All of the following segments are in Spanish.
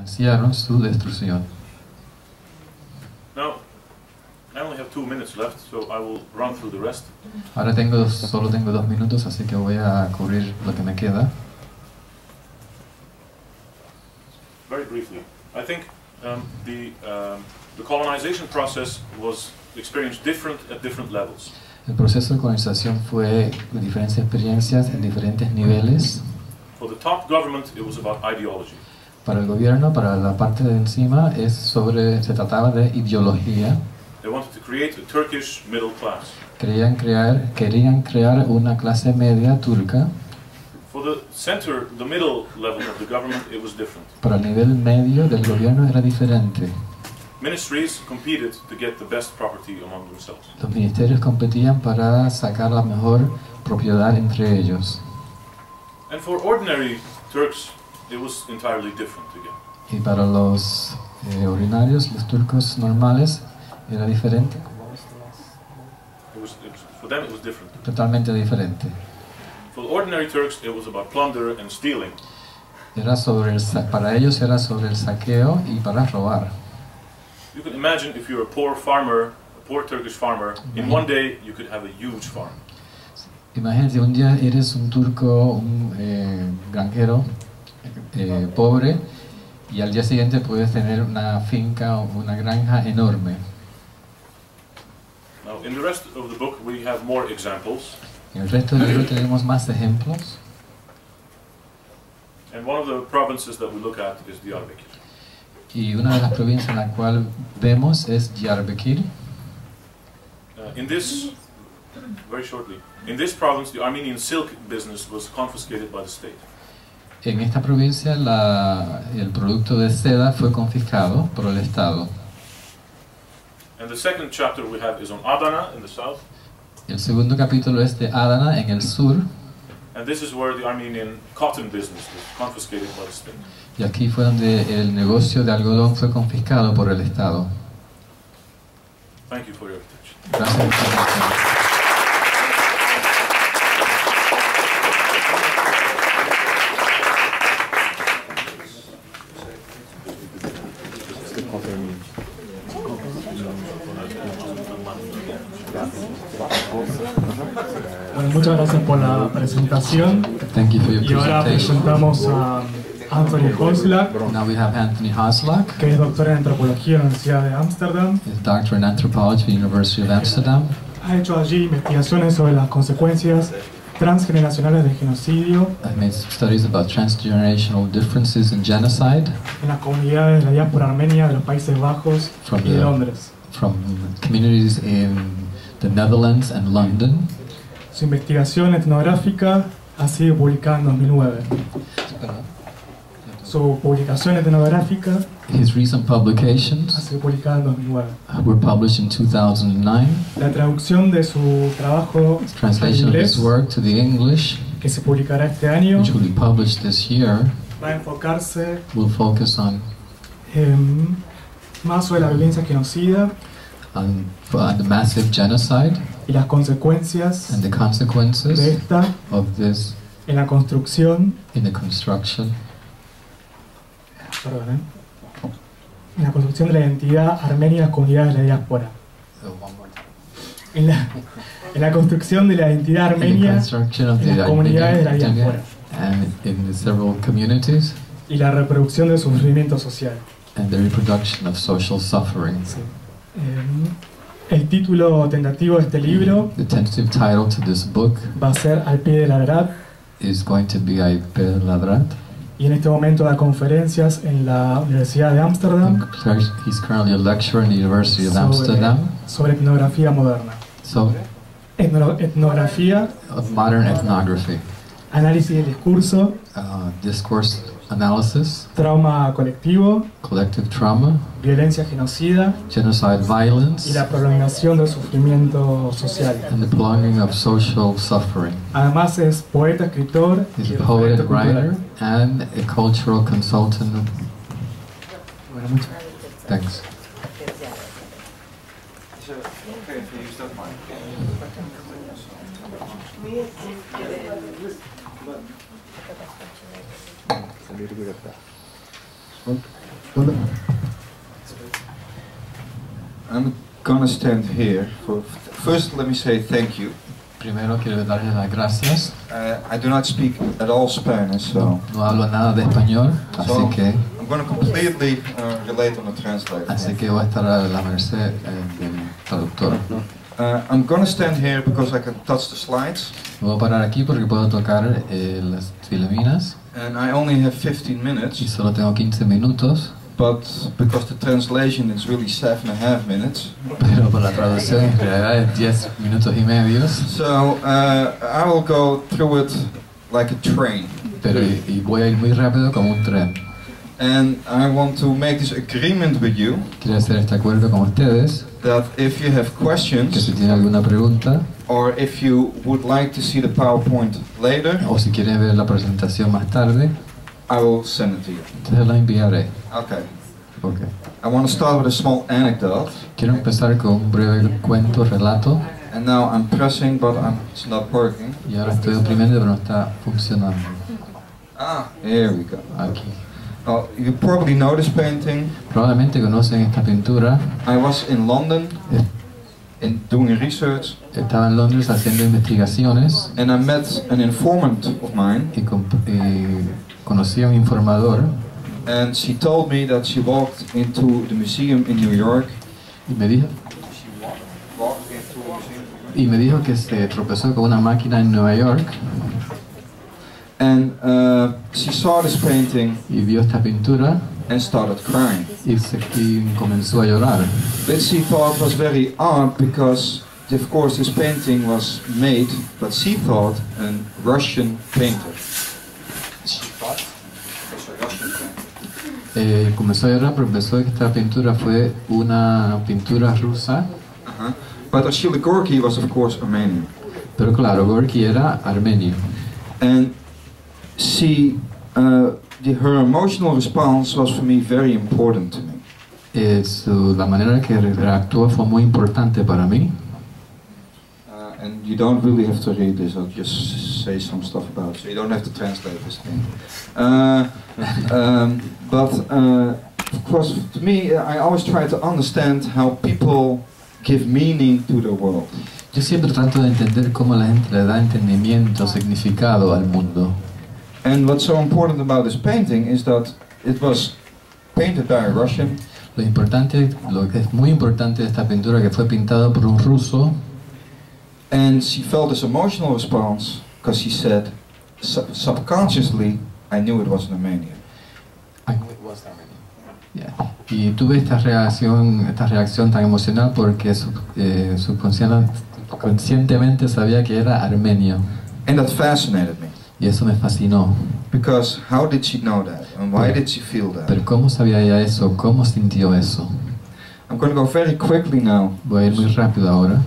financiaron su destrucción. Now, I only have 2 minutes left, so I will run through the rest. Ahora solo tengo 2 minutos, así que voy a cubrir lo que me queda. Very briefly, I think the colonization process was experienced different at different levels. El proceso de colonización fue de diferentes experiencias en diferentes niveles. For the top government, it was about ideology. Para el gobierno, para la parte de encima, se trataba de ideología. They wanted to create a Turkish middle class. Querían crear una clase media turca. For the center, the middle level of the government, it was different. Para el nivel medio del gobierno era diferente. Ministries competed to get the best property among themselves. Los ministerios competían para sacar la mejor propiedad entre ellos. And for ordinary Turks, it was entirely different again. Y para los ordinarios, los turcos normales, era diferente. For them, it was different. Totalmente diferente. For the ordinary Turks, it was about plunder and stealing. Para ellos era sobre el saqueo y para robar. You can imagine if you're a poor farmer, a poor Turkish farmer, in one day you could have a huge farm. Imagínate, un día eres un turco, un granjero pobre, y al día siguiente puedes tener una finca o una granja enorme. Now, in the rest of the book, we have more examples. En el resto del libro tenemos más ejemplos. And one of the provinces that we look at is Diyarbakir. Y una de las provincias en la cual vemos es Diyarbakir. Very shortly, in this province, the Armenian silk business was confiscated by the state. En esta provincia el producto de seda fue confiscado por el Estado. And the second chapter we have is on Adana in the south. El segundo capítulo es de Adana en el sur. And this is where the Armenian cotton business was confiscated by the state. Y aquí fue donde el negocio de algodón fue confiscado por el Estado. Thank you for your attention. Gracias por su atención. Bueno, muchas gracias por la presentación. Thank you for your Y ahora presentation. presentamos a Anthony Holslag, Now we have Anthony Holslag, que es doctor en antropología en la Universidad de Ámsterdam. he's doctor in anthropology at the University of Amsterdam. Ha hecho allí investigaciones sobre las consecuencias transgeneracionales del genocidio I've made studies about transgenerational differences in genocide en las comunidades de la diáspora armenia de los Países Bajos y de Londres. from communities in the Netherlands and London. Su investigación etnográfica ha sido publicada en 2009. Su publicación etnográfica His recent ha publications sido publicada en 2009. were published in 2009. La traducción de su trabajo al Translation of his inglés, work to the English, que se publicará este año, which will be published this year, va a enfocarse will focus on más sobre la violencia genocida the massive genocide y las consecuencias and the de consequences esta of this en la construcción, in the construction en la construcción de la identidad armenia en las comunidades de la diáspora. En la construcción de la identidad in the armenia construction of en the las comunidades de la identity diáspora and in the several communities y la reproducción del sufrimiento social. and the reproduction of social suffering. Sí. El título tentativo de este libro The tentative title to this book va a ser Al pie de la verdad, is going to be I Per Ladrat. y en este momento da conferencias en la Universidad de Ámsterdam He's currently a lecturer in the University of Amsterdam. sobre etnografía moderna. So, Etnografía, of modern ethnography, análisis del discurso, discourse analysis, trauma colectivo, collective trauma, violencia genocida genocide y violence, la prolongación del sufrimiento social. and the prolonging of social suffering. Además es poeta, escritor He's y a poet, referente writer, cultural. and a cultural consultant. Bueno, muchas Thanks. Well, I'm gonna stand here. First, let me say thank you. Primero quiero darles las gracias. I do not speak at all Spanish, so. No hablo nada de español, así que. I'm going to completely relate on the translator. Así que voy a estar a la merced del traductor. I'm going to stand here because I can touch the slides. Voy a parar aquí porque puedo tocar las filminas. And I only have 15 minutes. Y solo tengo 15 minutos. But because the translation is really 7.5 minutes. Pero por la traducción en realidad es 10 minutos y medios. So I will go through it like a train. Pero y voy a ir muy rápido como un tren. And I want to make this agreement with you. Quiero hacer este acuerdo con ustedes. That if you have questions. Que si tienen alguna pregunta. Or if you would like to see the PowerPoint later. O si quieren ver la presentación más tarde. I will send it to you. Te la enviaré. Okay. Okay. I want to start with a small anecdote. Quiero empezar con un breve cuento, relato. And now I'm pressing, but it's not working. Y ahora estoy oprimiendo, pero no está funcionando. Here we go. Aquí. You probably know this painting. Probablemente conocen esta pintura. I was in London doing research. Estaba en Londres haciendo investigaciones. And I met an informant of mine. Y conocí a un informador. And she told me that she walked into the museum in New York. Y me dijo que se tropezó con una máquina en Nueva York. And she saw this painting. Y vio esta pintura. And started crying. Y comenzó a llorar. Which she thought was very odd because, of course, this painting was made, but she thought, a Russian painter. Comenzó a llorar porque pensó que esta pintura fue una pintura rusa. But Achille Gorky was, of course, Armenian. Pero claro, Gorky era armenio. And she, her emotional response was for me very important to me. La manera que reactuó fue muy importante para mí. And you don't really have to read this, I'll just say some stuff about it, so you don't have to translate this thing. But of course, to me, I always try to understand how people give meaning to the world. Yo siempre trato de entender cómo la gente le da entendimiento, significado al mundo. And what's so important about this painting is that it was painted by a Russian. Lo que es muy importante de esta pintura que fue pintada por un ruso. And she felt this emotional response because she said, subconsciously, I knew it was an Armenian. I knew it was Armenian. Yeah. Y tuve esta reacción tan emocional porque subconscientemente sabía que era armenio. And that fascinated me. Y eso me fascinó. Because how did she know that? And why did she feel that? Pero ¿cómo sabía ella eso? ¿Cómo sintió eso? I'm going to go very quickly now. Voy a ir muy rápido ahora.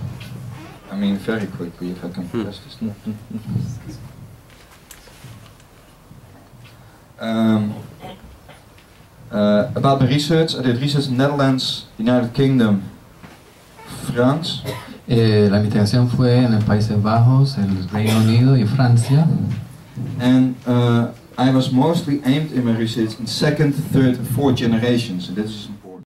I mean very quickly, if I can press this. About the research, I did research in Netherlands, United Kingdom, France. La investigación fue en los Países Bajos, el Reino Unido y Francia. And I was mostly aimed in my research in second, third and fourth generations. And this is